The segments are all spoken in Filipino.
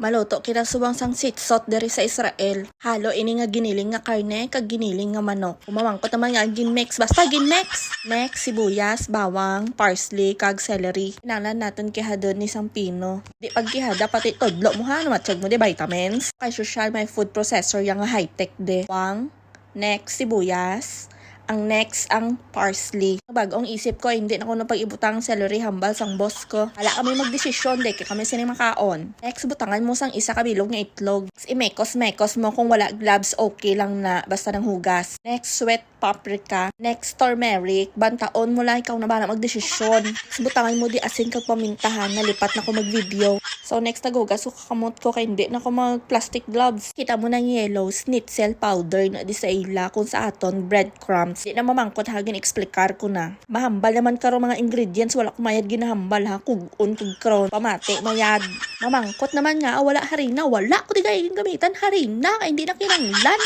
Maluto kinasuwang sang sitsot diri sa Israel. Halo ini nga giniling nga karne kag giniling nga manok. Umamangkot naman nga ginmix, basta ginmix. Next sibuyas, bawang, parsley kag celery. Inalan natin kihadon ni sang pino. Di pagkihada pati todlo mo ha, matsyag mo di vitamins. Kay social may food processor yang nga high-tech de. Bawang, next sibuyas. Ang next, ang parsley. Bagong isip ko, hindi na ko napag-ibutang celery hambal sang boss ko. Wala kami magdesisyon, de, kami sinimakaon. Next, butangan mo sang isa kabilog nga itlog. Next, imekos-mekos mo kung wala gloves, okay lang na, basta ng hugas. Next, sweet paprika. Next, turmeric. Bantaon mo lang, ikaw na ba na magdesisyon. Next, butangan mo di asin kag pamintahan, nalipat na ko mag-video. So, next, naghugas ko kakamot ko, kay hindi na ko mag-plastic gloves. Kita mo ng yellow, schnitzel powder na di sa ila, kung sa aton, breadcrumbs. Di na mamangkot hagin explikar ko na. Mahambal naman karo mga ingredients, wala kumayad ginahambal ha, kugon kug kron, pamati mayad. Mamangkot naman nga wala harina, wala ko di kay gamitan harina, kay hindi na kinanglan.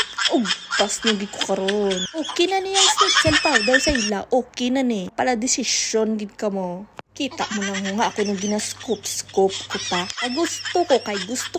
Tas nigi ko karon. Okay na niyang schnitzel powder sa ila, okay na ni. Pala desisyon gid ka mo. Kita mo lang nga ako nung ginascoop-scoop ko pa. Ay gusto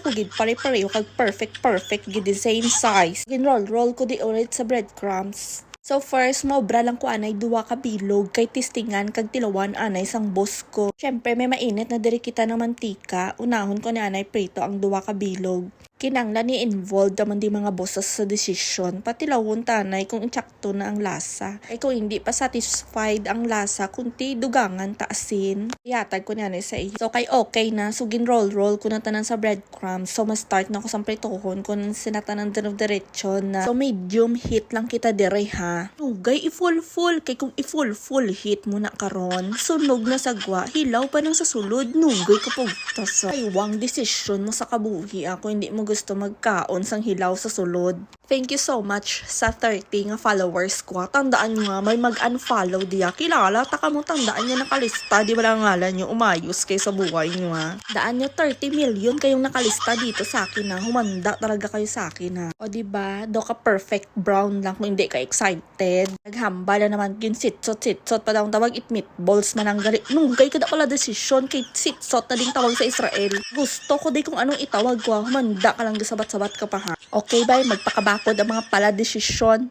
ko gid pare-pareho kag perfect gid the same size. Ginroll ko di ulit sa breadcrumbs. So first, maobra lang ko anay duwa ka bilog kay tistingan kag tilawan anay sang boss ko. Syempre may mainit na diri kita ng mantika, unahon ko ni anay prito ang duwa ka bilog. Kinanglan ni involved naman di mga bosses sa decision, pati lawon tanay kung insakto na ang lasa. Ay kung hindi pa satisfied ang lasa, kunti dugangan taasin, yatag ko niya sa iyo. So kay okay na, so ginroll ko na tanan sa breadcrumbs. So ma-start na ko sa pritohon kung sinatanan din of diretsyo na. So medium heat lang kita dire ha. Nugay i-full kay kung i-full heat mo na karon, sunog na sagwa, hilaw pa nang sa sulod, nugay kapag tasa. Ay wang decision mo sa kabuhi ako, hindi mo gusto magkaon sang hilaw sa sulod. Thank you so much sa 30 nga followers ko. Tandaan nyo nga, may mag-unfollow diya. Kilala, taka mo tandaan nyo nakalista. Di ba lang ngalan nyo, umayos kayo sa buhay nyo ha. Daan nyo 30 million kayong nakalista dito sa akin ha. Humanda talaga kayo sa akin ha. O diba, do ka perfect brown lang kung hindi ka excited. Naghamba na naman kin sitsot pa daw tawag it meatballs mananggali. Nunggay ka da pala desisyon kay sitsot na ding tawag sa Israel. Gusto ko di kung anong itawag ko. Humanda ka lang sabat-sabat ka pa ha. Okay bye, magpakabakod ang mga pala desisyon.